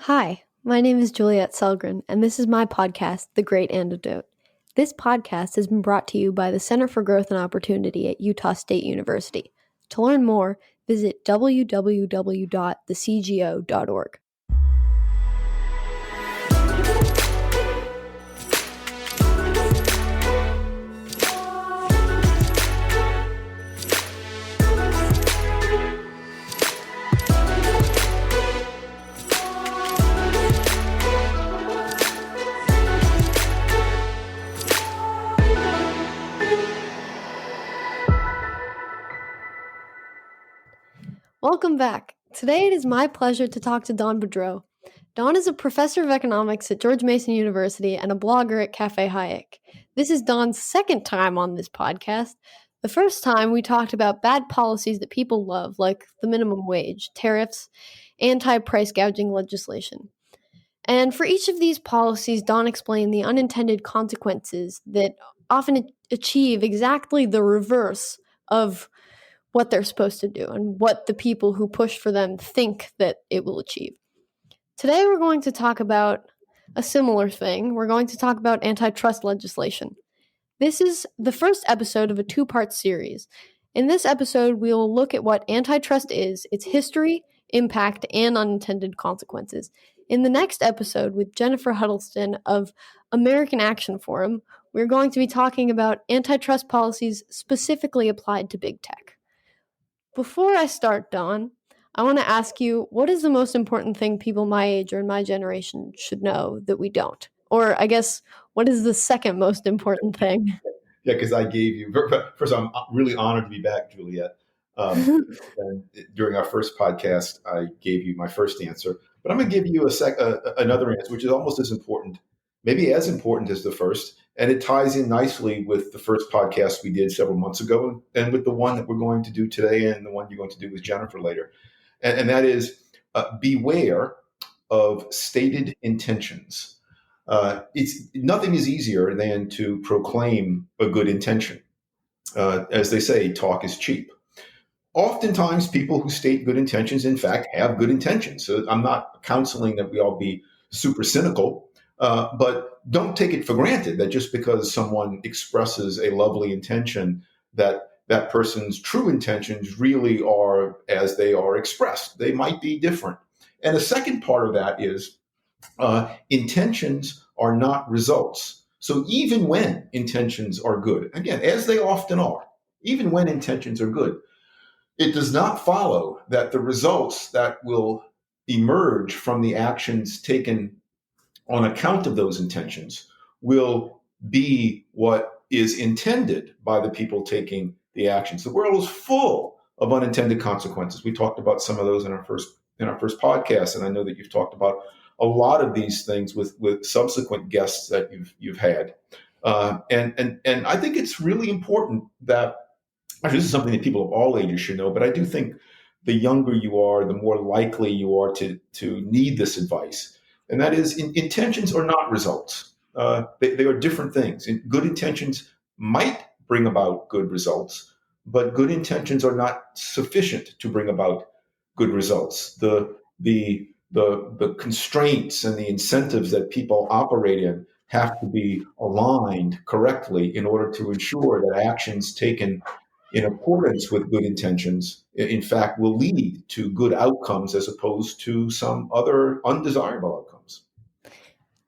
Hi, my name is Juliet Selgren, and this is my podcast, The Great Antidote. This podcast has been brought to you by the Center for Growth and Opportunity at Utah State University. To learn more, visit www.thecgo.org. Welcome back. Today it is my pleasure to talk to Don Boudreaux. Don is a professor of economics at George Mason University and a blogger at Cafe Hayek. This is Don's second time on this podcast. The first time we talked about bad policies that people love, like the minimum wage, tariffs, anti-price gouging legislation. And for each of these policies, Don explained the unintended consequences that often achieve exactly the reverse of what they're supposed to do and what the people who push for them think that it will achieve. Today we're going to talk about a similar thing. We're going to talk about antitrust legislation. This is the first episode of a two-part series. In this episode, we will look at what antitrust is, its history, impact, and unintended consequences. In the next episode with Jennifer Huddleston of American Action Forum, we're going to be talking about antitrust policies specifically applied to big tech. Before I start, Don, I want to ask you, what is the most important thing people my age or in my generation should know that we don't? Or I guess, what is the second most important thing? Yeah, because I gave you, first, I'm really honored to be back, Juliet. And during our first podcast, I gave you my first answer. But I'm going to give you another answer, which is almost as important, maybe as important as the first. And it ties in nicely with the first podcast we did several months ago and with the one that we're going to do today and the one you're going to do with Jennifer later. And that is beware of stated intentions. Nothing is easier than to proclaim a good intention. As they say, talk is cheap. Oftentimes, people who state good intentions, in fact, have good intentions. So I'm not counseling that we all be super cynical, but don't take it for granted that just because someone expresses a lovely intention, that person's true intentions really are as they are expressed. They might be different. And the second part of that is intentions are not results. So even when intentions are good, again, as they often are, even when intentions are good, it does not follow that the results that will emerge from the actions taken on account of those intentions will be what is intended by the people taking the actions. The world is full of unintended consequences. We talked about some of those in our first podcast, and I know that you've talked about a lot of these things with subsequent guests that you've had. And I think it's really important that, actually, this is something that people of all ages should know, but I do think the younger you are, the more likely you are to need this advice. And that is, intentions are not results. They are different things. Good intentions might bring about good results, but good intentions are not sufficient to bring about good results. The constraints and the incentives that people operate in have to be aligned correctly in order to ensure that actions taken in accordance with good intentions, in fact, will lead to good outcomes as opposed to some other undesirable outcomes.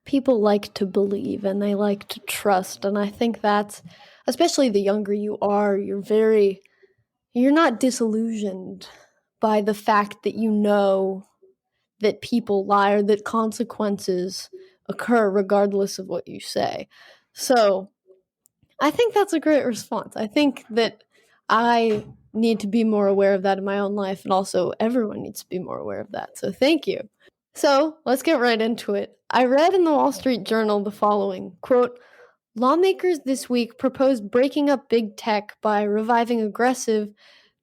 People like to believe and they like to trust. And I think that's, especially the younger you are, you're not disillusioned by the fact that you know that people lie or that consequences occur regardless of what you say. So I think that's a great response. I think that I need to be more aware of that in my own life, and also everyone needs to be more aware of that. So thank you. So let's get right into it. I read in the Wall Street Journal the following, quote, "Lawmakers this week proposed breaking up big tech by reviving aggressive,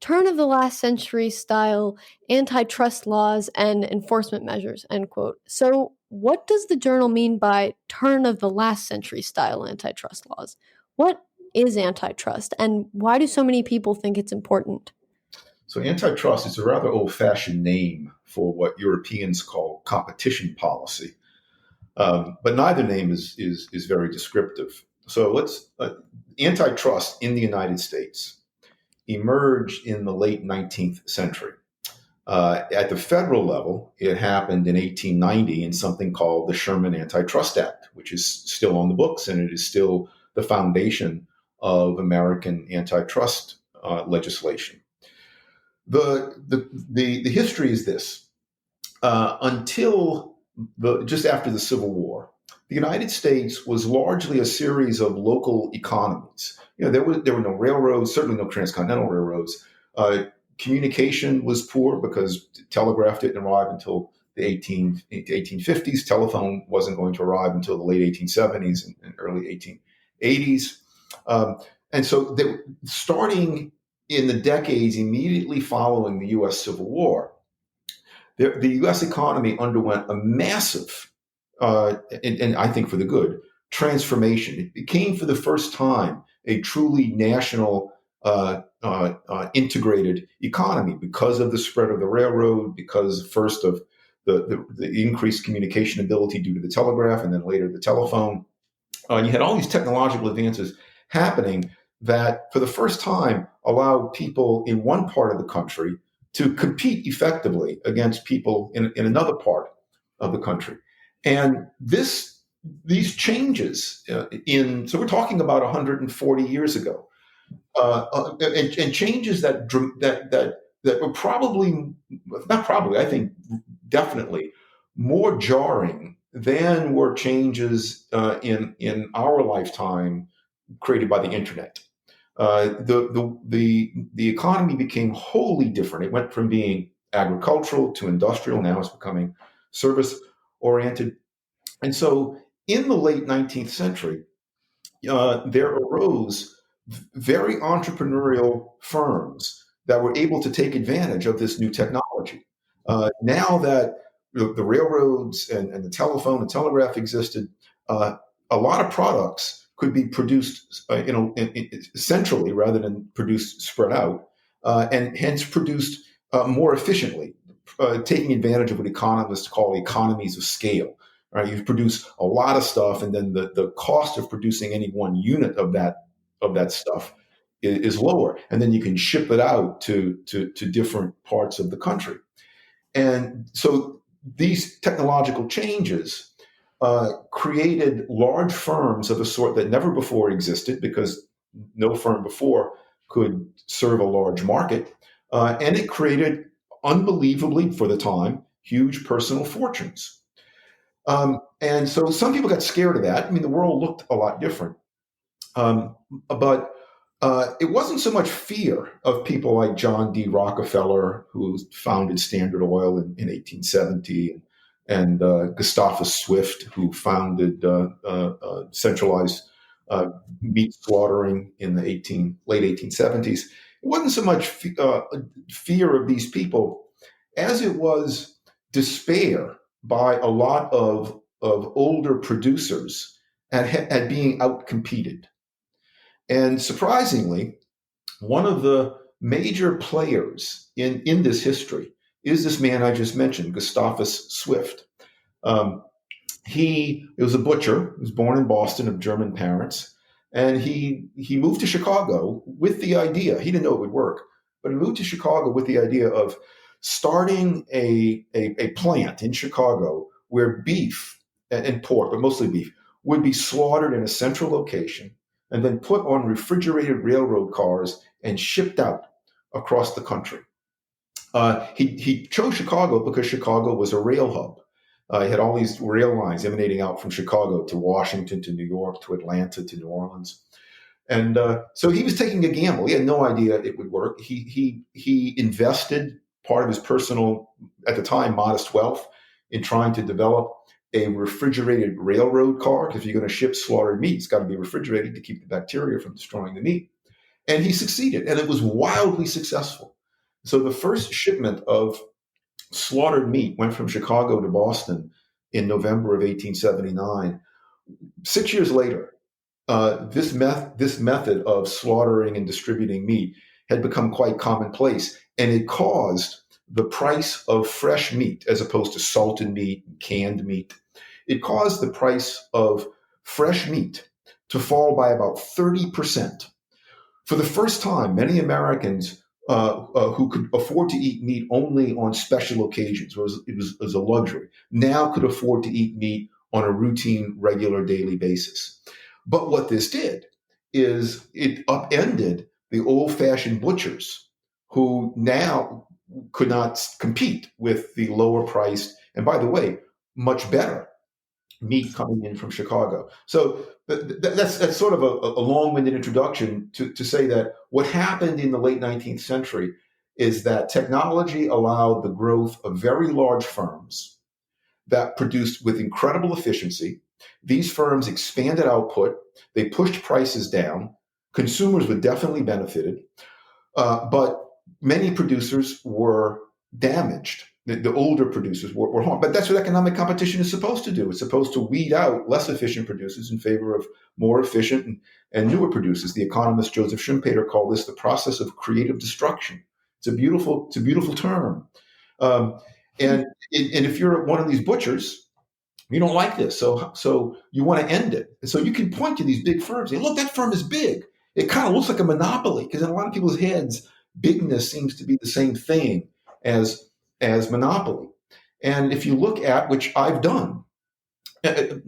turn-of-the-last-century style antitrust laws and enforcement measures," end quote. So what does the journal mean by turn-of-the-last-century style antitrust laws? What is antitrust, and why do so many people think it's important? So antitrust is a rather old-fashioned name for what Europeans call competition policy. But neither name is very descriptive. So antitrust in the United States emerged in the late 19th century. At the federal level, it happened in 1890 in something called the Sherman Antitrust Act, which is still on the books, and it is still the foundation of American antitrust legislation. The history is this. Until just after the Civil War, the United States was largely a series of local economies. There were no railroads, certainly no transcontinental railroads. Communication was poor because telegraph didn't arrive until the 1850s. Telephone wasn't going to arrive until the late 1870s and early 1880s. And so starting in the decades immediately following the U.S. Civil War, the U.S. economy underwent a massive, and I think for the good, transformation. It became for the first time a truly national integrated economy because of the spread of the railroad, because first of the increased communication ability due to the telegraph, and then later the telephone. You had all these technological advances happening that for the first time allowed people in one part of the country to compete effectively against people in another part of the country. And these changes so we're talking about 140 years ago, and changes that were I think definitely more jarring than were changes in our lifetime created by the internet. The economy became wholly different. It went from being agricultural to industrial. Now it's becoming service oriented. And so in the late 19th century, there arose very entrepreneurial firms that were able to take advantage of this new technology. Now that the railroads and the telephone and telegraph existed, a lot of products could be produced centrally rather than produced spread out, and hence produced more efficiently, taking advantage of what economists call economies of scale. Right, you produce a lot of stuff, and then the cost of producing any one unit of that stuff is lower, and then you can ship it out to different parts of the country. And so these technological changes created large firms of a sort that never before existed, because no firm before could serve a large market, and it created, unbelievably for the time, huge personal fortunes. And so some people got scared of that. I mean, the world looked a lot different. But it wasn't so much fear of people like John D. Rockefeller, who founded Standard Oil in 1870, and Gustavus Swift, who founded centralized meat slaughtering in the late 1870s. It wasn't so much fear of these people as it was despair by a lot of older producers at being outcompeted. And surprisingly, one of the major players in this history is this man I just mentioned, Gustavus Swift. He was a butcher. He was born in Boston of German parents. And he moved to Chicago with the idea, he didn't know it would work, but he moved to Chicago with the idea of starting a plant in Chicago where beef and pork, but mostly beef, would be slaughtered in a central location and then put on refrigerated railroad cars and shipped out across the country. He chose Chicago because Chicago was a rail hub. He had all these rail lines emanating out from Chicago to Washington, to New York, to Atlanta, to New Orleans. And so he was taking a gamble. He had no idea it would work. He invested part of his personal, at the time, modest wealth in trying to develop a refrigerated railroad car. Because if you're going to ship slaughtered meat, it's got to be refrigerated to keep the bacteria from destroying the meat. And he succeeded, and it was wildly successful. So the first shipment of slaughtered meat went from Chicago to Boston in November of 1879. 6 years later, this method of slaughtering and distributing meat had become quite commonplace, And it caused the price of fresh meat, as opposed to salted meat, canned meat, it caused the price of fresh meat to fall by about 30%. For the first time, many Americans who could afford to eat meat only on special occasions, it was a luxury, now could afford to eat meat on a routine, regular, daily basis. But what this did is it upended the old fashioned butchers who now could not compete with the lower priced, and by the way, much better meat coming in from Chicago. So that's sort of a long-winded introduction to say that what happened in the late 19th century is that technology allowed the growth of very large firms that produced with incredible efficiency. These firms expanded output, they pushed prices down, consumers were definitely benefited, but many producers were damaged. The older producers were harmed. But that's what economic competition is supposed to do. It's supposed to weed out less efficient producers in favor of more efficient and newer producers. The economist Joseph Schumpeter called this the process of creative destruction. It's a beautiful term. Um, and if you're one of these butchers, you don't like this, so you want to end it. And so you can point to these big firms and look, that firm is big. It kind of looks like a monopoly because in a lot of people's heads, bigness seems to be the same thing as monopoly. And if you look at, which I've done,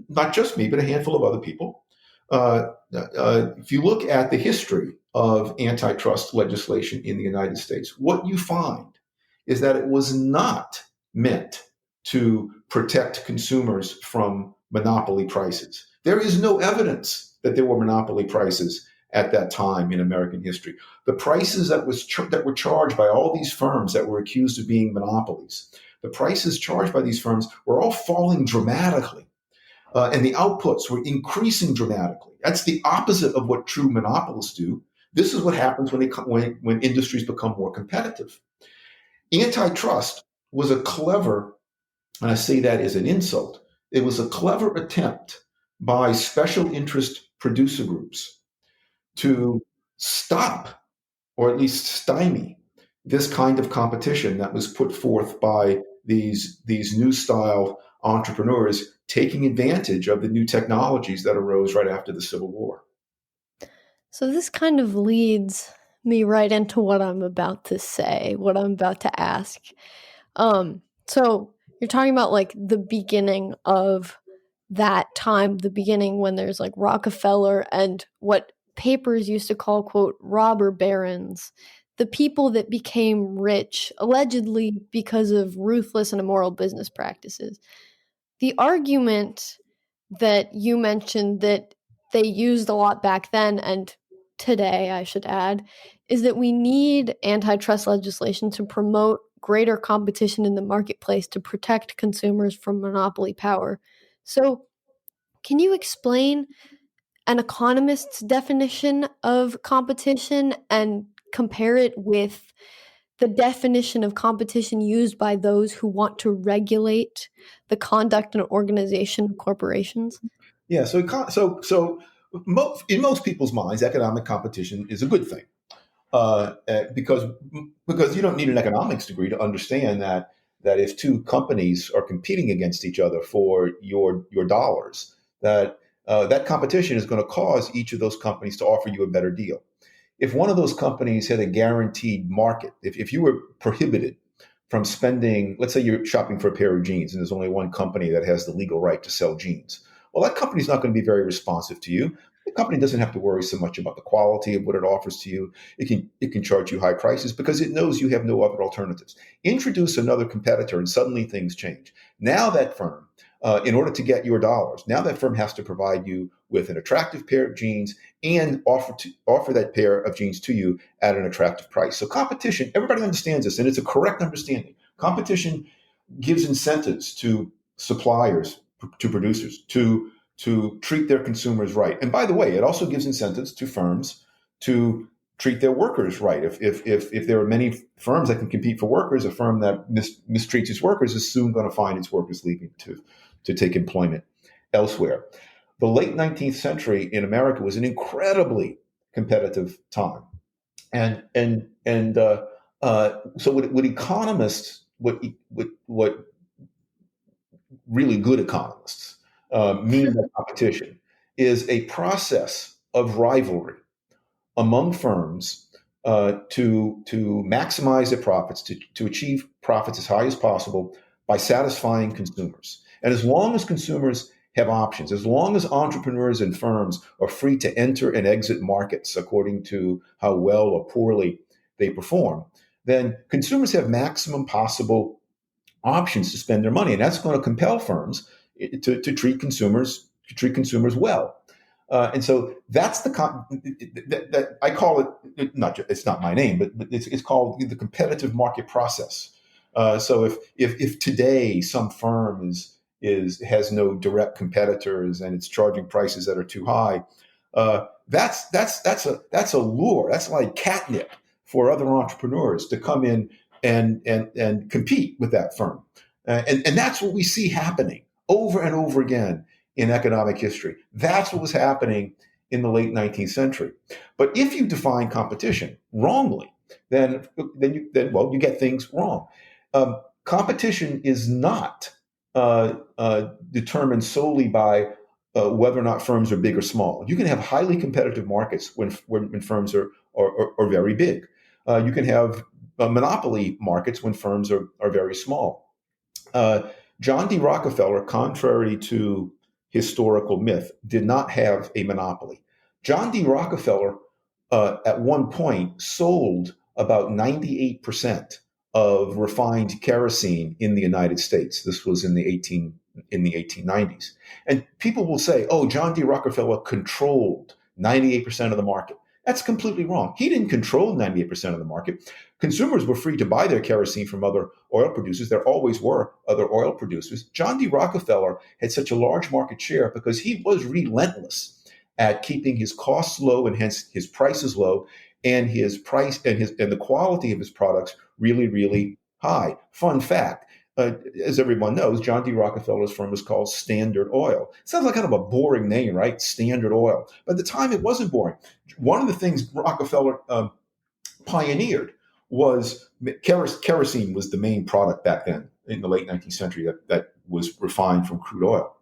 not just me, but a handful of other people, if you look at the history of antitrust legislation in the United States, what you find is that it was not meant to protect consumers from monopoly prices. There is no evidence that there were monopoly prices at that time in American history. The prices that were charged by all these firms that were accused of being monopolies, the prices charged by these firms were all falling dramatically, and the outputs were increasing dramatically. That's the opposite of what true monopolists do. This is what happens when industries become more competitive. Antitrust was a clever, and I say that as an insult, it was a clever attempt by special interest producer groups to stop or at least stymie this kind of competition that was put forth by these new style entrepreneurs taking advantage of the new technologies that arose right after the Civil War. So this kind of leads me right into what I'm about to say, what I'm about to ask. So you're talking about like the beginning of that time, the beginning when there's like Rockefeller and what papers used to call, quote, robber barons, the people that became rich allegedly because of ruthless and immoral business practices. The argument that you mentioned that they used a lot back then and today, I should add, is that we need antitrust legislation to promote greater competition in the marketplace to protect consumers from monopoly power. So, can you explain an economist's definition of competition and compare it with the definition of competition used by those who want to regulate the conduct and organization of corporations? Yeah, in most people's minds, economic competition is a good thing, because you don't need an economics degree to understand that if two companies are competing against each other for your dollars, that competition is going to cause each of those companies to offer you a better deal. If one of those companies had a guaranteed market, if you were prohibited from spending, let's say you're shopping for a pair of jeans and there's only one company that has the legal right to sell jeans. Well, that company's not going to be very responsive to you. The company doesn't have to worry so much about the quality of what it offers to you. It can charge you high prices because it knows you have no other alternatives. Introduce another competitor and suddenly things change. Now that firm, in order to get your dollars, now that firm has to provide you with an attractive pair of jeans and offer that pair of jeans to you at an attractive price. So competition, everybody understands this, and it's a correct understanding. Competition gives incentives to suppliers, to producers, to treat their consumers right. And by the way, it also gives incentives to firms to treat their workers right. If there are many firms that can compete for workers, a firm that mistreats its workers is soon going to find its workers leaving to take employment elsewhere. The late 19th century in America was an incredibly competitive time, and So what economists, what really good economists mean by competition is a process of rivalry among firms to maximize their profits, to achieve profits as high as possible by satisfying consumers. And as long as consumers have options, as long as entrepreneurs and firms are free to enter and exit markets according to how well or poorly they perform, then consumers have maximum possible options to spend their money, and that's going to compel firms to treat consumers well. And so that's that I call it, not it's not my name, but it's called the competitive market process. So if today some firm is has no direct competitors and it's charging prices that are too high, that's a lure. That's like catnip for other entrepreneurs to come in and compete with that firm. And that's what we see happening over and over again in economic history. That's what was happening in the late 19th century. But if you define competition wrongly, then you get things wrong. Competition is not determined solely by whether or not firms are big or small. You can have highly competitive markets when firms are very big. You can have monopoly markets when firms are very small. John D. Rockefeller, contrary to historical myth, did not have a monopoly. John D. Rockefeller, at one point, sold about 98% of refined kerosene in the United States. This was in the 1890s. And people will say, "Oh, John D. Rockefeller controlled 98% of the market." That's completely wrong. He didn't control 98% of the market. Consumers were free to buy their kerosene from other oil producers. There always were other oil producers. John D. Rockefeller had such a large market share because he was relentless at keeping his costs low and hence his prices low, and his price and the quality of his products really, really high. Fun fact. As everyone knows, John D. Rockefeller's firm was called Standard Oil. Sounds like kind of a boring name, right? Standard Oil. But at the time, it wasn't boring. One of the things Rockefeller pioneered was kerosene was the main product back then in the late 19th century that was refined from crude oil.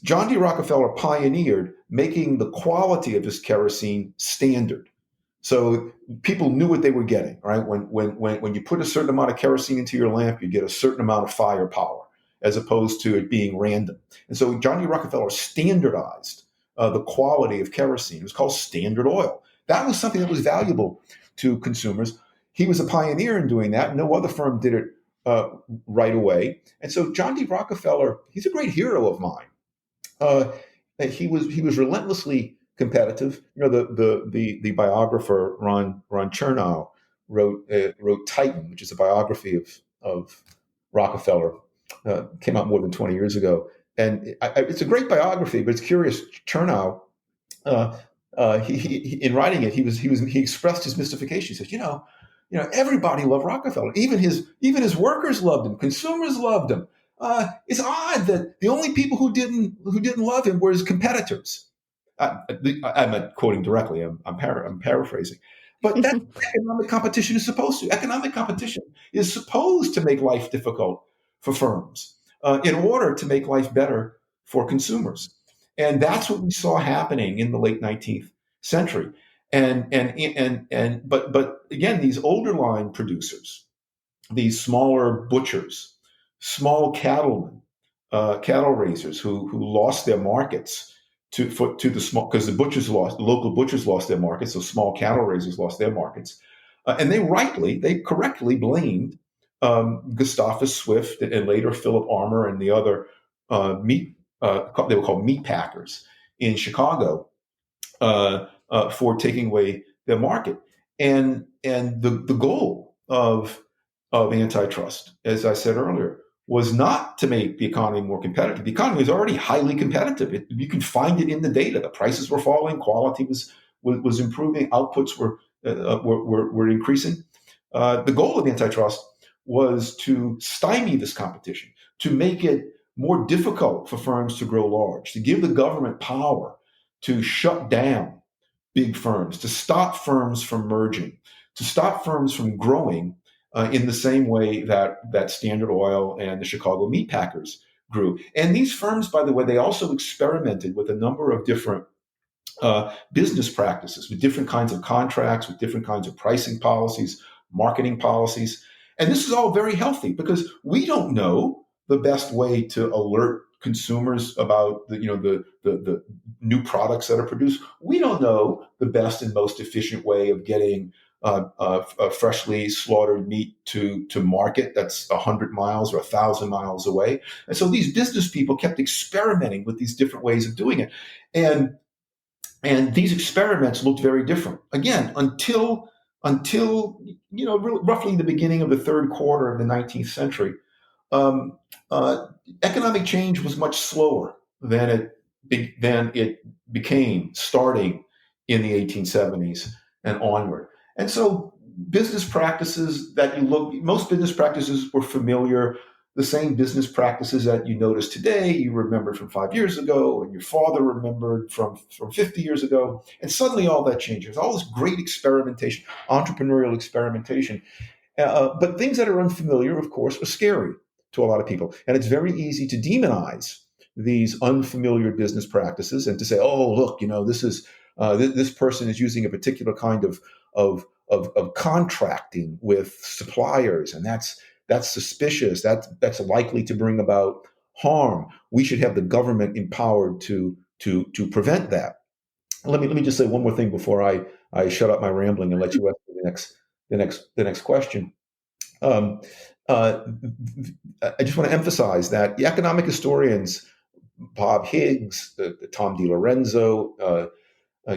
John D. Rockefeller pioneered making the quality of his kerosene standard. So people knew what they were getting, right? When you put a certain amount of kerosene into your lamp, you get a certain amount of firepower, as opposed to it being random. And so John D. Rockefeller standardized the quality of kerosene. It was called Standard Oil. That was something that was valuable to consumers. He was a pioneer in doing that. No other firm did it right away. And so John D. Rockefeller, he's a great hero of mine. He was relentlessly competitive. You know, the biographer Ron Chernow wrote Titan, which is a biography of Rockefeller. Came out more than 20 years ago, and it's a great biography. But it's curious. Chernow, he in writing it, he expressed his mystification. He says, everybody loved Rockefeller. Even his workers loved him. Consumers loved him. It's odd that the only people who didn't love him were his competitors. I'm not quoting directly. I'm paraphrasing, but that's what economic competition is supposed to. Economic competition is supposed to make life difficult for firms in order to make life better for consumers, and that's what we saw happening in the late 19th century. But again, these older line producers, these smaller butchers, small cattlemen, cattle raisers who lost their markets to the small, because local butchers lost their markets, so small cattle raisers lost their markets, and they correctly blamed Gustavus Swift and later Philip Armour and the other meat they were called meat packers in Chicago for taking away their market, and the goal of antitrust, as I said earlier, was not to make the economy more competitive. The economy is already highly competitive. You can find it in the data. The prices were falling, quality was improving, outputs were increasing. The goal of antitrust was to stymie this competition, to make it more difficult for firms to grow large, to give the government power to shut down big firms, to stop firms from merging, to stop firms from growing in the same way that Standard Oil and the Chicago meat packers grew. And these firms, by the way, they also experimented with a number of different business practices, with different kinds of contracts, with different kinds of pricing policies, marketing policies. And this is all very healthy because we don't know the best way to alert consumers about the new products that are produced. We don't know the best and most efficient way of getting freshly slaughtered meat to market that's 100 miles or 1,000 miles away. And so these business people kept experimenting with these different ways of doing it. And these experiments looked very different. Again, until roughly the beginning of the third quarter of the 19th century, um, uh, economic change was much slower than it became starting in the 1870s and onward. And so business practices that you look, most business practices were familiar. The same business practices that you notice today, you remembered from 5 years ago, and your father remembered from 50 years ago. And suddenly all that changes. All this great experimentation, entrepreneurial experimentation. But things that are unfamiliar, of course, are scary to a lot of people. And it's very easy to demonize these unfamiliar business practices and to say, "Oh, look, this person is using a particular kind of contracting with suppliers, and that's suspicious. That's likely to bring about harm. We should have the government empowered to prevent that." Let me just say one more thing before I shut up my rambling and let you ask the next question. Um, uh, I just want to emphasize that the economic historians, Bob Higgs, Tom DiLorenzo,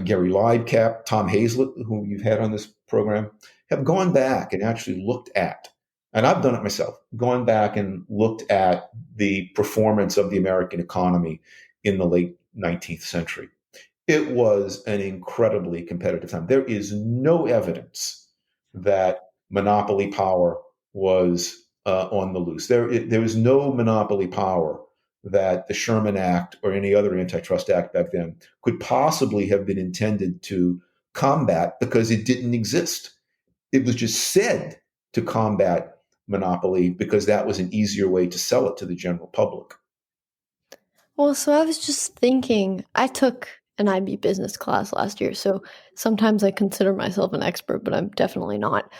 Gary Leibkap, Tom Hazlett, who you've had on this program, have gone back and actually looked at, and I've done it myself, gone back and looked at the performance of the American economy in the late 19th century. It was an incredibly competitive time. There is no evidence that monopoly power was on the loose. There was no monopoly power that the Sherman Act or any other antitrust act back then could possibly have been intended to combat because it didn't exist. It was just said to combat monopoly because that was an easier way to sell it to the general public. Well, so I was just thinking, I took an IB business class last year, so sometimes I consider myself an expert, but I'm definitely not.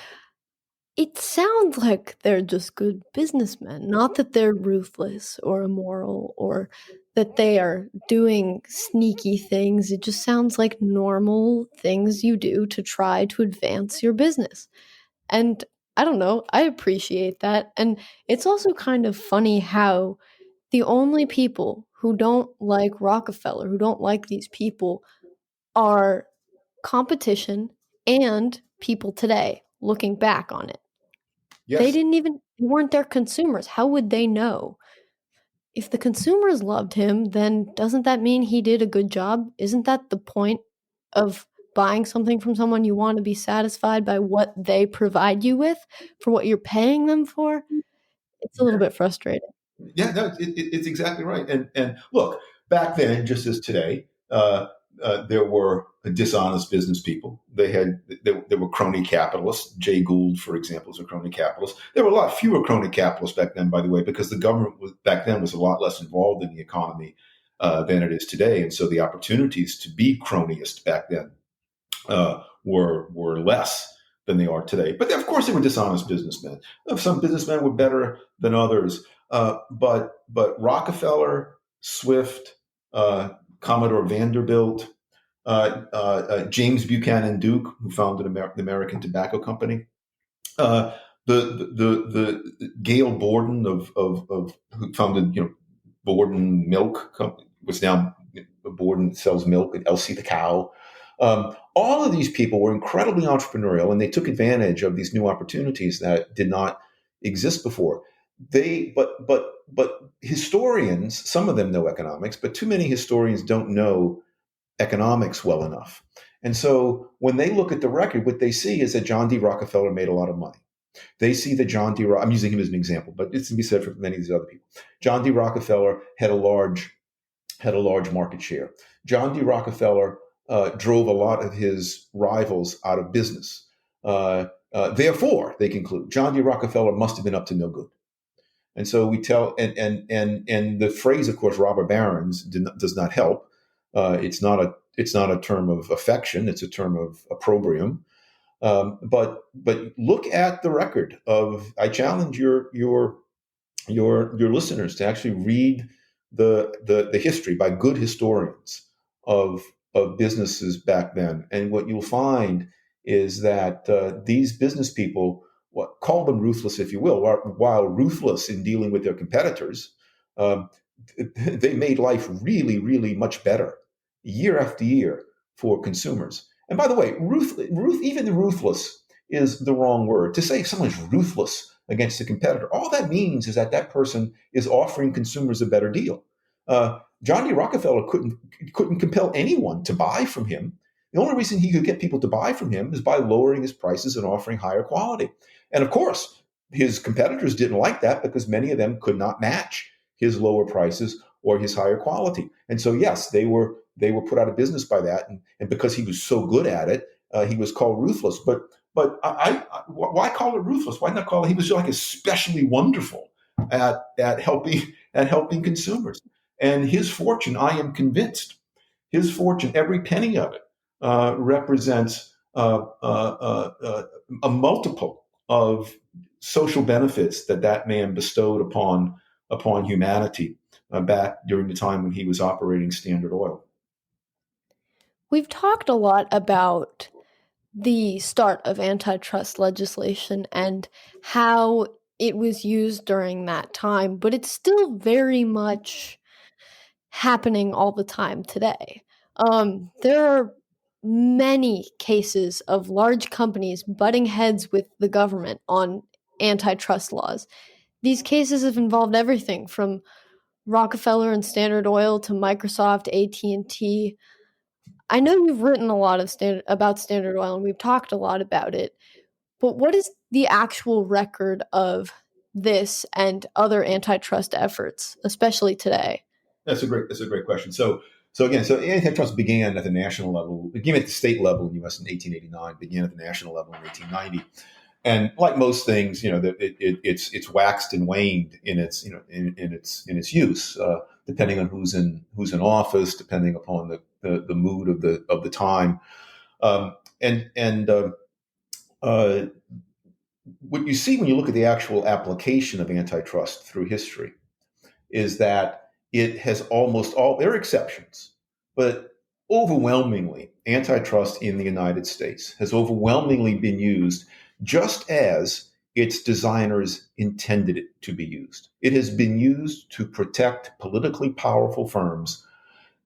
It sounds like they're just good businessmen, not that they're ruthless or immoral or that they are doing sneaky things. It just sounds like normal things you do to try to advance your business. And I don't know, I appreciate that. And it's also kind of funny how the only people who don't like Rockefeller, who don't like these people, are competition and people today looking back on it. They Yes, didn't even weren't their consumers. How would they know? If the consumers loved him, then doesn't that mean he did a good job? Isn't that the point of buying something from someone? You want to be satisfied by what they provide you with for what you're paying them for? It's a little bit frustrating. yeah, no, it's exactly right. And look, back then, just as today, there were dishonest business people. There were crony capitalists. Jay Gould, for example, was a crony capitalist. There were a lot fewer crony capitalists back then, by the way, because the government back then was a lot less involved in the economy than it is today, and so the opportunities to be cronyist back then were less than they are today. But of course, they were dishonest businessmen. Some businessmen were better than others. But Rockefeller, Swift, Commodore Vanderbilt, James Buchanan Duke, who founded the American Tobacco Company, uh, the Gail Borden of who founded Borden Milk Company, was now Borden sells milk, and Elsie the cow. All of these people were incredibly entrepreneurial, and they took advantage of these new opportunities that did not exist before. But historians, some of them know economics, but too many historians don't know economics well enough. And so when they look at the record, what they see is that John D. Rockefeller made a lot of money. They see that I'm using him as an example, but it's to be said for many of these other people. John D. Rockefeller had a large market share. John D. Rockefeller drove a lot of his rivals out of business. Therefore, they conclude, John D. Rockefeller must have been up to no good. And so we tell, and the phrase, of course, robber barons does not help. It's not a term of affection; it's a term of opprobrium. But look at the record of. I challenge your listeners to actually read the history by good historians of businesses back then, and what you'll find is that these business people, what call them ruthless if you will, while ruthless in dealing with their competitors, um, they made life really really much better year after year for consumers. And by the way, even ruthless is the wrong word. To say someone's ruthless against a competitor, all that means is that that person is offering consumers a better deal. John D. Rockefeller couldn't compel anyone to buy from him. The only reason he could get people to buy from him is by lowering his prices and offering higher quality. And of course, his competitors didn't like that because many of them could not match his lower prices or his higher quality. And so, yes, they were put out of business by that. And because he was so good at it, he was called ruthless. Why call it ruthless? Why not call it? He was like especially wonderful at helping consumers. And his fortune, I am convinced, his fortune, every penny of it, represents a multiple of social benefits that man bestowed upon humanity back during the time when he was operating Standard Oil. We've talked a lot about the start of antitrust legislation and how it was used during that time, but it's still very much happening all the time today. There are many cases of large companies butting heads with the government on antitrust laws. These cases have involved everything from Rockefeller and Standard Oil to Microsoft, AT&T. I know you've written a lot about Standard Oil and we've talked a lot about it, but what is the actual record of this and other antitrust efforts, especially today? That's a great question. So antitrust began at the national level, began at the state level in the U.S. in 1889, began at the national level in 1890. And like most things, it's waxed and waned in its in its use, depending on who's in office, depending upon the mood of the time, and what you see when you look at the actual application of antitrust through history is that it has almost all, there are exceptions, but overwhelmingly, antitrust in the United States has overwhelmingly been used just as its designers intended it to be used. It has been used to protect politically powerful firms,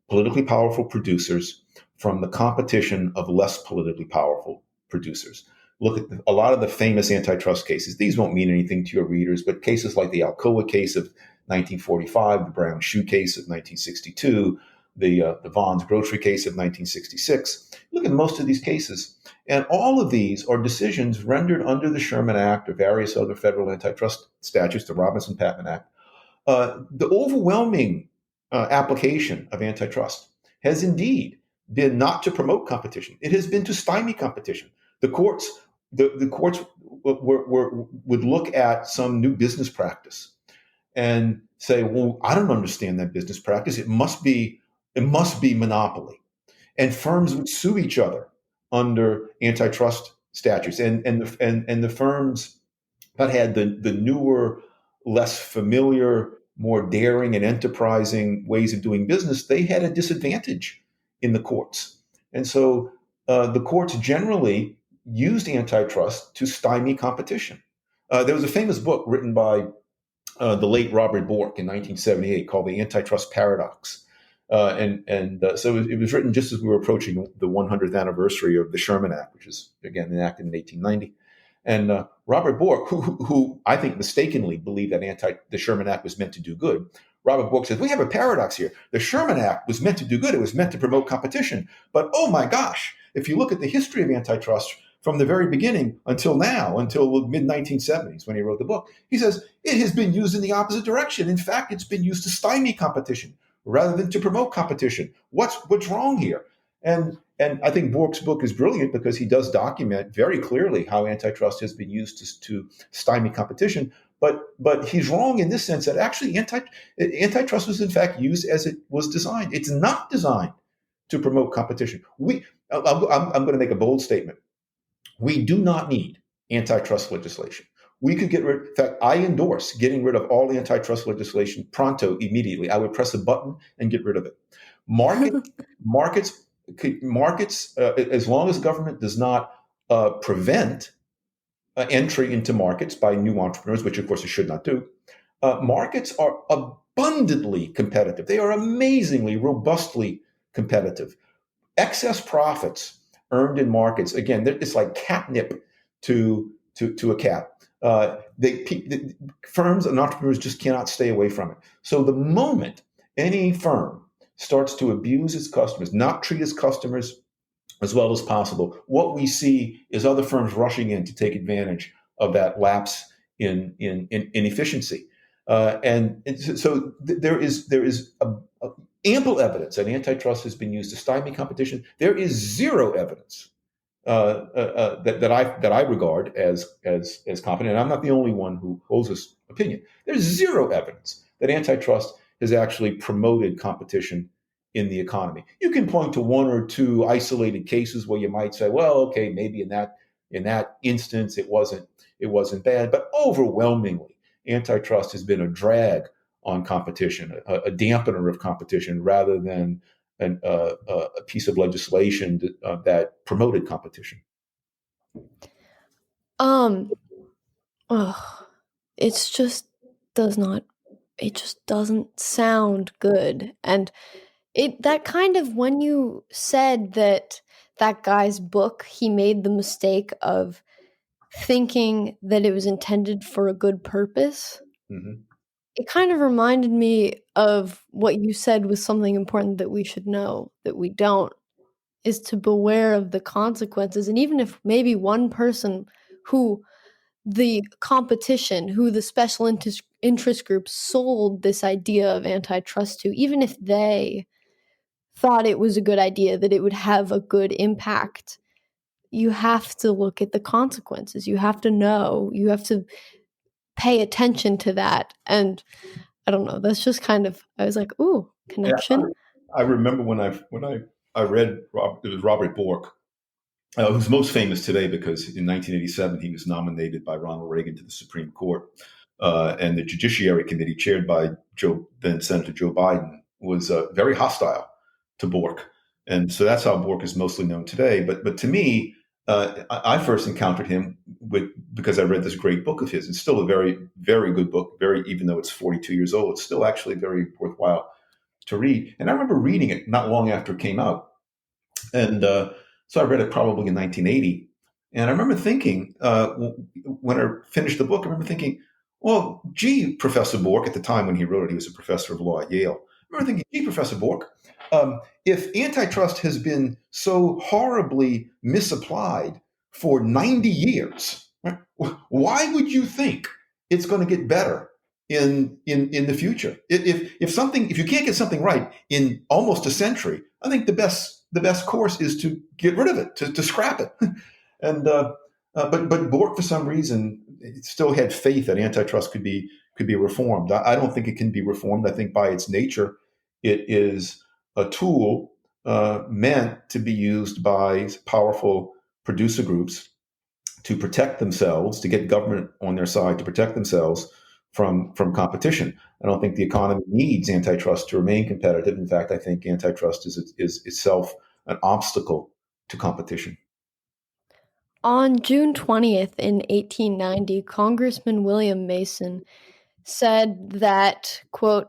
politically powerful producers from the competition of less politically powerful producers. Look at a lot of the famous antitrust cases. These won't mean anything to your readers, but cases like the Alcoa case of 1945, the Brown Shoe case of 1962, the Vaughn's Grocery case of 1966. Look at most of these cases. And all of these are decisions rendered under the Sherman Act or various other federal antitrust statutes, the Robinson-Patman Act. The overwhelming application of antitrust has indeed been not to promote competition. It has been to stymie competition. The courts would look at some new business practice and say, well, I don't understand that business practice. It must be monopoly. And firms would sue each other under antitrust statutes. And the firms that had the newer, less familiar, more daring and enterprising ways of doing business, they had a disadvantage in the courts. And so the courts generally used antitrust to stymie competition. There was a famous book written by the late Robert Bork in 1978 called The Antitrust Paradox. So it was written just as we were approaching the 100th anniversary of the Sherman Act, which was, again, enacted in 1890. And Robert Bork, who I think mistakenly believed that the Sherman Act was meant to do good, Robert Bork says, we have a paradox here. The Sherman Act was meant to do good. It was meant to promote competition. But, oh my gosh, if you look at the history of antitrust from the very beginning until now, until the mid-1970s when he wrote the book, he says, it has been used in the opposite direction. In fact, it's been used to stymie competition rather than to promote competition. What's wrong here? And I think Bork's book is brilliant because he does document very clearly how antitrust has been used to stymie competition. But he's wrong in this sense that actually antitrust was in fact used as it was designed. It's not designed to promote competition. I'm going to make a bold statement. We do not need antitrust legislation. We could get rid. In fact, I endorse getting rid of all antitrust legislation pronto, immediately. I would press a button and get rid of it. Market, markets, markets. As long as government does not prevent entry into markets by new entrepreneurs, which of course it should not do, markets are abundantly competitive. They are amazingly, robustly competitive. Excess profits earned in markets, again, it's like catnip to a cat. The firms and entrepreneurs just cannot stay away from it. So the moment any firm starts to abuse its customers, not treat its customers as well as possible, what we see is other firms rushing in to take advantage of that lapse in efficiency. So there is ample evidence that antitrust has been used to stymie competition. There is zero evidence that I regard as competent. And I'm not the only one who holds this opinion. There's zero evidence that antitrust has actually promoted competition in the economy. You can point to one or two isolated cases where you might say, well, okay, maybe in that instance it wasn't bad, but overwhelmingly, antitrust has been a drag on competition, a dampener of competition, rather than a piece of legislation that promoted competition. Um, ugh, it's just does not it just doesn't sound good. And that kind of, when you said that that guy's book, he made the mistake of thinking that it was intended for a good purpose. Mm-hmm. It kind of reminded me of what you said was something important that we should know that we don't, is to beware of the consequences. And even if maybe one person who the competition, who the special interest groups sold this idea of antitrust to, even if they thought it was a good idea, that it would have a good impact, you have to look at the consequences. You have to know, you have to pay attention to that. And I don't know, that's just kind of, I was like, ooh, Yeah, connection. I remember when I read it was Robert Bork, who's most famous today because in 1987 he was nominated by Ronald Reagan to the Supreme Court, and the Judiciary Committee, chaired by then Senator Joe Biden, was very hostile to Bork, and so that's how Bork is mostly known today. But to me, I first encountered him because I read this great book of his. It's still a very very good book. Even though it's 42 years old, it's still actually very worthwhile to read. And I remember reading it not long after it came out. And so I read it probably in 1980. And I remember thinking, when I finished the book, I remember thinking, well, gee, Professor Bork, at the time when he wrote it, he was a professor of law at Yale. I remember thinking, gee, Professor Bork, if antitrust has been so horribly misapplied for 90 years, right, why would you think it's going to get better in the future? If you can't get something right in almost a century, I think the best course is to get rid of it, to scrap it. And but Bork, for some reason, still had faith that antitrust could be reformed. I don't think it can be reformed. I think by its nature, it is a tool meant to be used by powerful producer groups to protect themselves, to get government on their side to protect themselves from competition. I don't think the economy needs antitrust to remain competitive. In fact, I think antitrust is itself an obstacle to competition. On June 20th in 1890, Congressman William Mason said that, quote,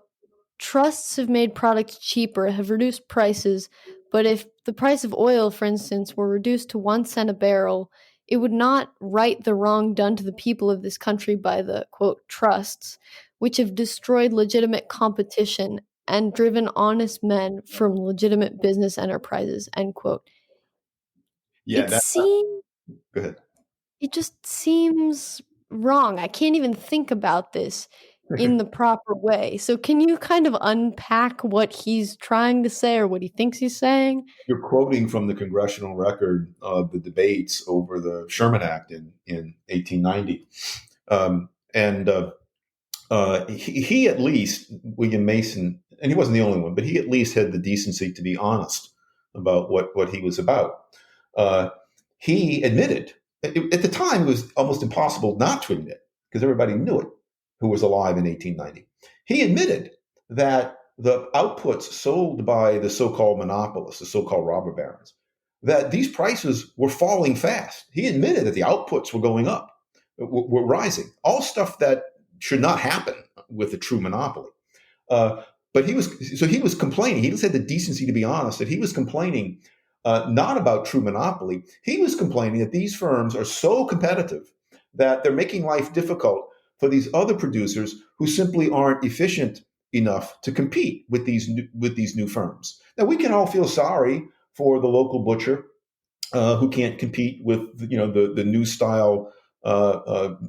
trusts have made products cheaper, have reduced prices, but if the price of oil, for instance, were reduced to 1 cent a barrel, it would not right the wrong done to the people of this country by the, quote, trusts, which have destroyed legitimate competition and driven honest men from legitimate business enterprises, end quote. Yeah, It that. seems Go ahead. It just seems wrong. I can't even think about this in the proper way. So can you kind of unpack what he's trying to say or what he thinks he's saying? You're quoting from the congressional record of the debates over the Sherman Act in 1890. And he at least, William Mason, and he wasn't the only one, but he at least had the decency to be honest about what he was about. Uh, he admitted, at the time, it was almost impossible not to admit, because everybody knew it who was alive in 1890. He admitted that the outputs sold by the so-called monopolists, the so-called robber barons, that these prices were falling fast. He admitted that the outputs were going up, were rising, all stuff that should not happen with a true monopoly. But he was complaining. He just had the decency to be honest that he was complaining not about true monopoly. He was complaining that these firms are so competitive that they're making life difficult for these other producers who simply aren't efficient enough to compete with these new firms. Now we can all feel sorry for the local butcher who can't compete with the new style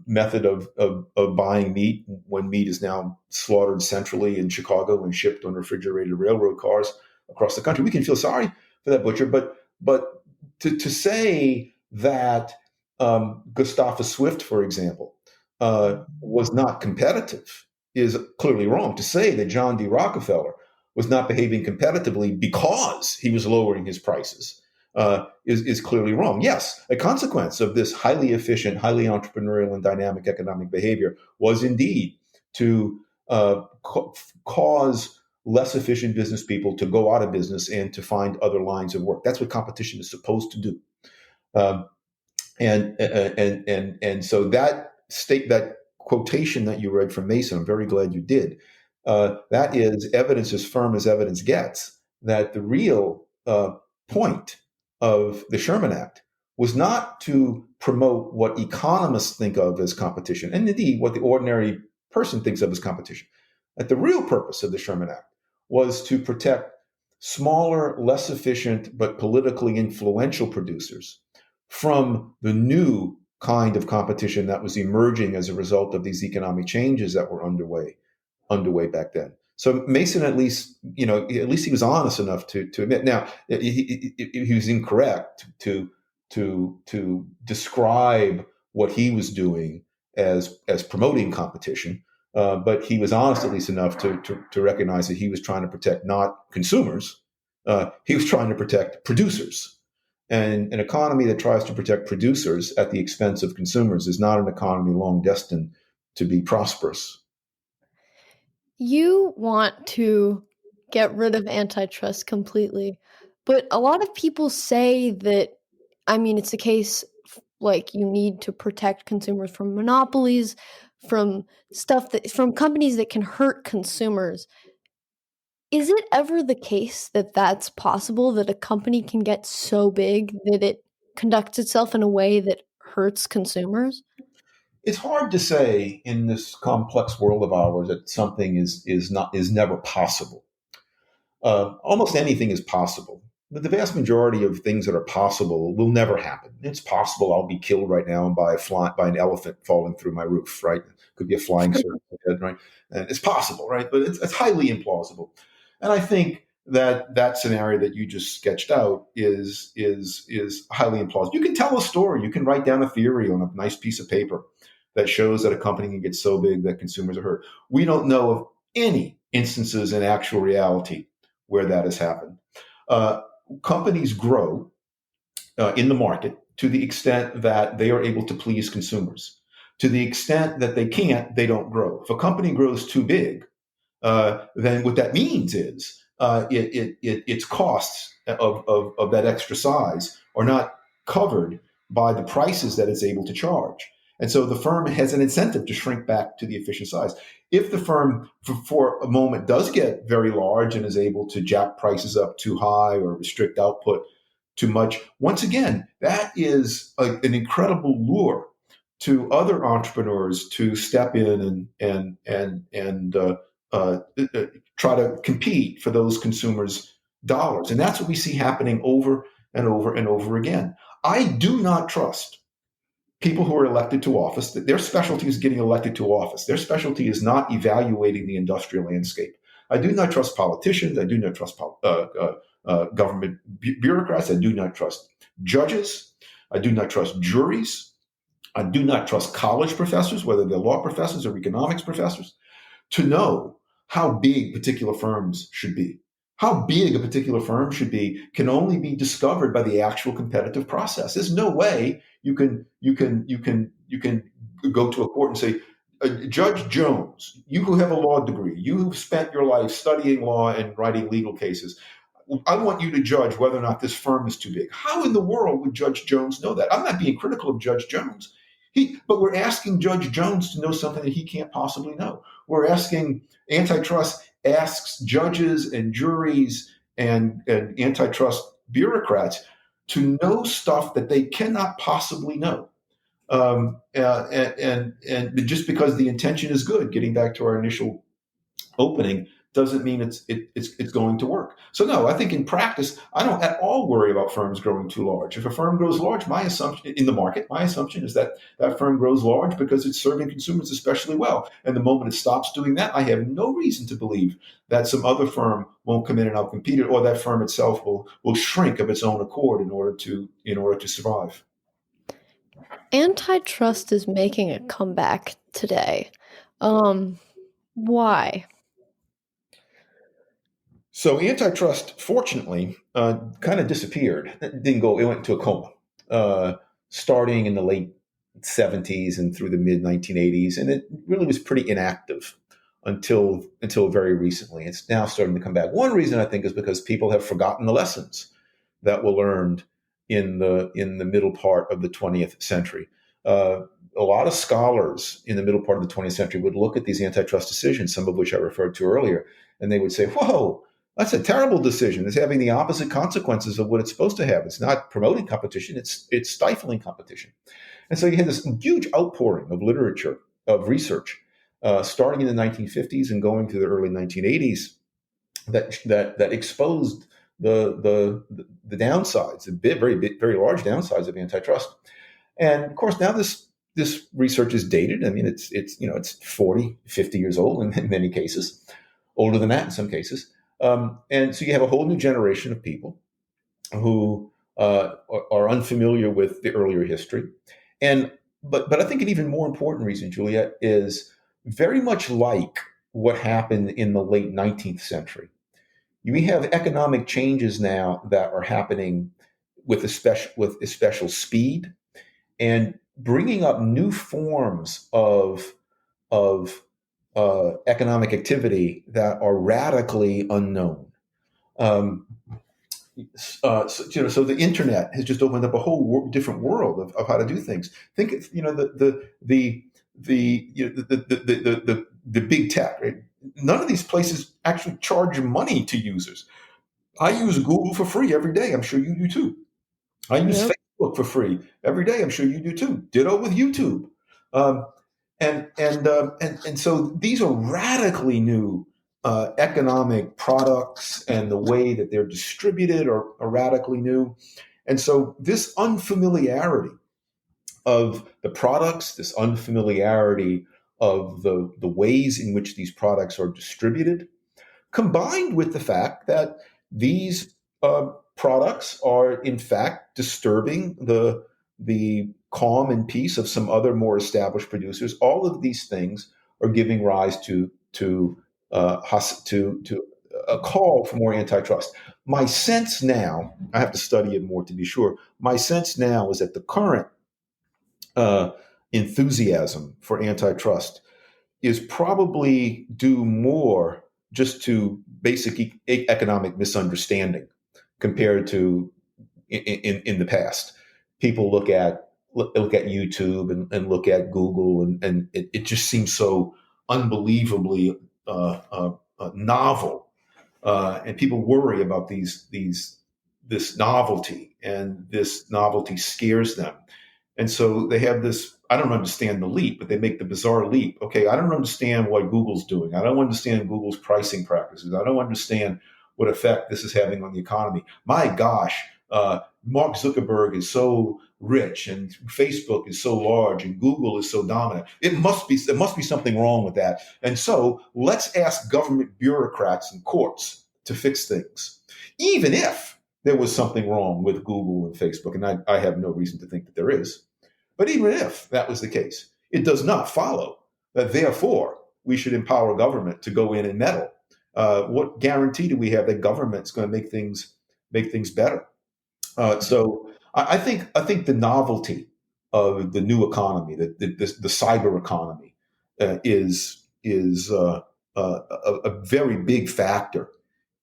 method of buying meat when meat is now slaughtered centrally in Chicago and shipped on refrigerated railroad cars across the country. We can feel sorry for that butcher, but to say that Gustavus Swift, for example, was not competitive is clearly wrong. To say that John D. Rockefeller was not behaving competitively because he was lowering his prices is clearly wrong. Yes, a consequence of this highly efficient, highly entrepreneurial, and dynamic economic behavior was indeed to cause less efficient business people to go out of business and to find other lines of work. That's what competition is supposed to do. Um, and so that quotation that you read from Mason, I'm very glad you did. That is evidence as firm as evidence gets that the real point of the Sherman Act was not to promote what economists think of as competition, and indeed what the ordinary person thinks of as competition. That the real purpose of the Sherman Act was to protect smaller, less efficient, but politically influential producers from the new kind of competition that was emerging as a result of these economic changes that were underway back then. So Mason, at least he was honest enough to admit. Now he was incorrect to describe what he was doing as promoting competition, but he was honest at least enough to recognize that he was trying to protect not consumers, he was trying to protect producers. And an economy that tries to protect producers at the expense of consumers is not an economy long destined to be prosperous. You want to get rid of antitrust completely, but a lot of people say that, it's the case, like, you need to protect consumers from monopolies, from from companies that can hurt consumers. Is it ever the case that that's possible, that a company can get so big that it conducts itself in a way that hurts consumers? It's hard to say in this complex world of ours that something is never possible. Almost anything is possible, but the vast majority of things that are possible will never happen. It's possible I'll be killed right now by an elephant falling through my roof, right? Could be a flying circus, right? And it's possible, right? But it's highly implausible. And I think that scenario that you just sketched out is highly implausible. You can tell a story, you can write down a theory on a nice piece of paper that shows that a company can get so big that consumers are hurt. We don't know of any instances in actual reality where that has happened. Uh, Companies grow in the market to the extent that they are able to please consumers. To the extent that they can't, they don't grow. If a company grows too big, then what that means is its costs of that extra size are not covered by the prices that it's able to charge. And so the firm has an incentive to shrink back to the efficient size. If the firm, for a moment, does get very large and is able to jack prices up too high or restrict output too much, once again, that is an incredible lure to other entrepreneurs to step in and try to compete for those consumers' dollars. And that's what we see happening over and over and over again. I do not trust people who are elected to office, their specialty is getting elected to office. Their specialty is not evaluating the industrial landscape. I do not trust politicians. I do not trust government bureaucrats. I do not trust judges. I do not trust juries. I do not trust college professors, whether they're law professors or economics professors, to know how big particular firms should be. How big a particular firm should be can only be discovered by the actual competitive process. There's no way you can go to a court and say, Judge Jones, you who have a law degree, you who've spent your life studying law and writing legal cases, I want you to judge whether or not this firm is too big. How in the world would Judge Jones know that? I'm not being critical of Judge Jones. But we're asking Judge Jones to know something that he can't possibly know. We're asking antitrust asks judges and juries and antitrust bureaucrats to know stuff that they cannot possibly know. And just because the intention is good, getting back to our initial opening, doesn't mean it's going to work. So no, I think in practice, I don't at all worry about firms growing too large. If a firm grows large, my assumption in the market, my assumption is that that firm grows large because it's serving consumers especially well. And the moment it stops doing that, I have no reason to believe that some other firm won't come in and outcompete it, or that firm itself will shrink of its own accord in order to survive. Antitrust is making a comeback today. Why? So antitrust, fortunately, kind of disappeared. It didn't go. It went into a coma, starting in the late 70s and through the mid 1980s, and it really was pretty inactive until very recently. It's now starting to come back. One reason I think is because people have forgotten the lessons that were learned in the middle part of the 20th century. A lot of scholars in the middle part of the 20th century would look at these antitrust decisions, some of which I referred to earlier, and they would say, "Whoa, that's a terrible decision. It's having the opposite consequences of what it's supposed to have. It's not promoting competition, it's stifling competition." And so you had this huge outpouring of literature, of research, starting in the 1950s and going through the early 1980s, that exposed the downsides, very large downsides of antitrust. And of course, now this research is dated. I mean, it's 40, 50 years old in many cases, older than that in some cases. And so you have a whole new generation of people who are unfamiliar with the earlier history. But I think an even more important reason, Juliet, is very much like what happened in the late 19th century. We have economic changes now that are happening with a special speed and bringing up new forms of economic activity that are radically unknown. So the internet has just opened up a whole different world of how to do things. Think, the big tech. Right? None of these places actually charge money to users. I use Google for free every day. I'm sure you do too. I use Facebook for free every day. I'm sure you do too. Ditto with YouTube. And so these are radically new economic products, and the way that they're distributed are radically new. And so this unfamiliarity of the products, this unfamiliarity of the ways in which these products are distributed, combined with the fact that these products are in fact disturbing the calm and peace of some other more established producers. All of these things are giving rise to a call for more antitrust. My sense now, I have to study it more to be sure. My sense now is that the current enthusiasm for antitrust is probably due more just to basic economic misunderstanding compared to in the past. People look at YouTube and look at Google, and it just seems so unbelievably novel, and people worry about this novelty, and this novelty scares them, and so they have this. I don't understand the leap, but they make the bizarre leap. Okay, I don't understand what Google's doing. I don't understand Google's pricing practices. I don't understand what effect this is having on the economy. My gosh, Mark Zuckerberg is so rich and Facebook is so large and Google is so dominant. There must be something wrong with that. And so let's ask government bureaucrats and courts to fix things, even if there was something wrong with Google and Facebook. And I have no reason to think that there is. But even if that was the case, it does not follow that therefore we should empower government to go in and meddle. What guarantee do we have that government's going to make things better? So I think the novelty of the new economy, the cyber economy, is a very big factor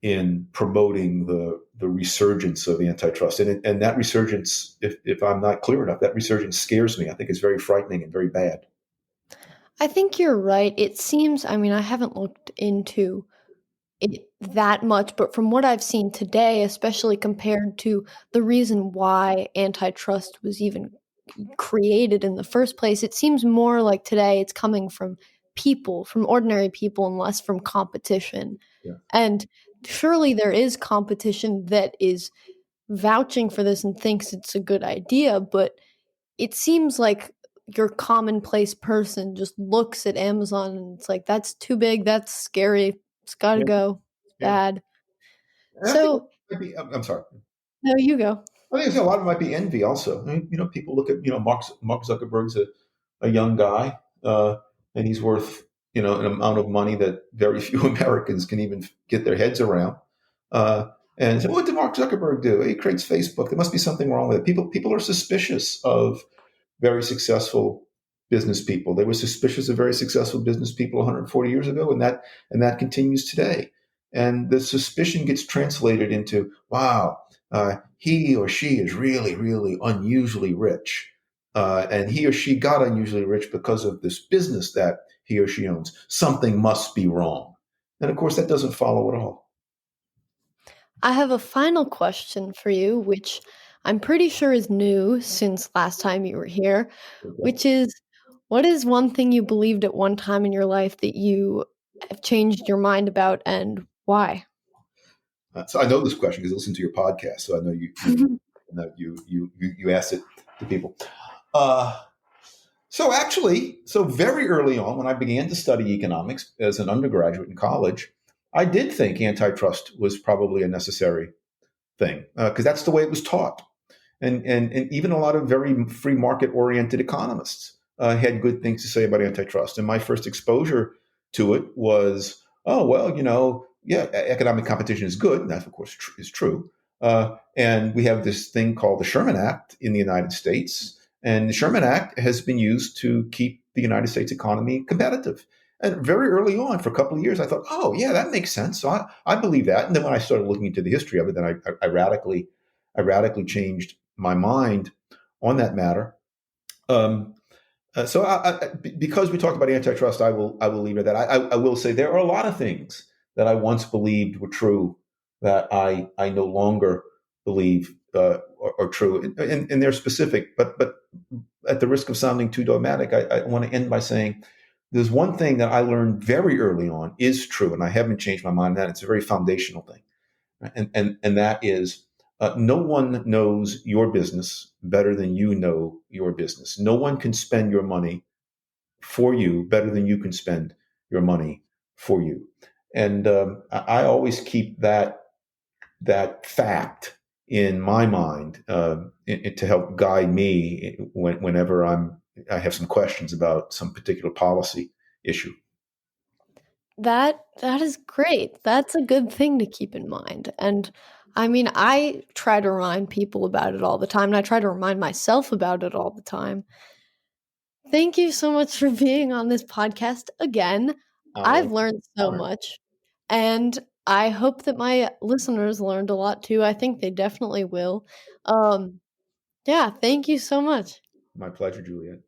in promoting the resurgence of antitrust. And that resurgence, if I'm not clear enough, that resurgence scares me. I think it's very frightening and very bad. I think you're right. It seems, I mean, I haven't looked into it that much, but from what I've seen today, especially compared to the reason why antitrust was even created in the first place, it seems more like today it's coming from people, from ordinary people, and less from competition. Yeah. And surely there is competition that is vouching for this and thinks it's a good idea, but it seems like your commonplace person just looks at Amazon and it's like, that's too big, that's scary, it's gotta Yeah. go, it's Yeah. bad. And I think it So, might be, I'm sorry. no, you go. I think a lot of it might be envy also. I mean, people look at, Mark Zuckerberg's a young guy, and he's worth, an amount of money that very few Americans can even get their heads around. And so what did Mark Zuckerberg do? He creates Facebook. There must be something wrong with it. People are suspicious of very successful business people. They were suspicious of very successful business people 140 years ago, and that continues today. And the suspicion gets translated into, wow, he or she is really, really unusually rich. And he or she got unusually rich because of this business that he or she owns. Something must be wrong. And of course, that doesn't follow at all. I have a final question for you, which I'm pretty sure is new since last time you were here, Okay. which is, what is one thing you believed at one time in your life that you have changed your mind about, and why? So I know this question because I listen to your podcast, so I know you asked it to people. Uh, so very early on, when I began to study economics as an undergraduate in college, I did think antitrust was probably a necessary thing because that's the way it was taught. And even a lot of very free market oriented economists had good things to say about antitrust. And my first exposure to it was, oh, well, yeah, economic competition is good. And that, of course, is true. And we have this thing called the Sherman Act in the United States. And the Sherman Act has been used to keep the United States economy competitive. And very early on, for a couple of years, I thought, oh, yeah, that makes sense. So I believe that. And then when I started looking into the history of it, then I radically changed my mind on that matter. Um, because we talked about antitrust, I will leave it at that. I will say there are a lot of things that I once believed were true that I no longer believe are true, and they're specific. But at the risk of sounding too dogmatic, I want to end by saying there's one thing that I learned very early on is true, and I haven't changed my mind on that. It's a very foundational thing, right? And that is no one knows your business better than you know your business. No one can spend your money for you better than you can spend your money for you. And I always keep that fact in my mind to help guide me whenever I have some questions about some particular policy issue. That is great. That's a good thing to keep in mind. And I mean, I try to remind people about it all the time, and I try to remind myself about it all the time. Thank you so much for being on this podcast again. I've I learned so honor. much, and I hope that my listeners learned a lot too. I think they definitely will. Yeah, thank you so much. My pleasure, Juliet.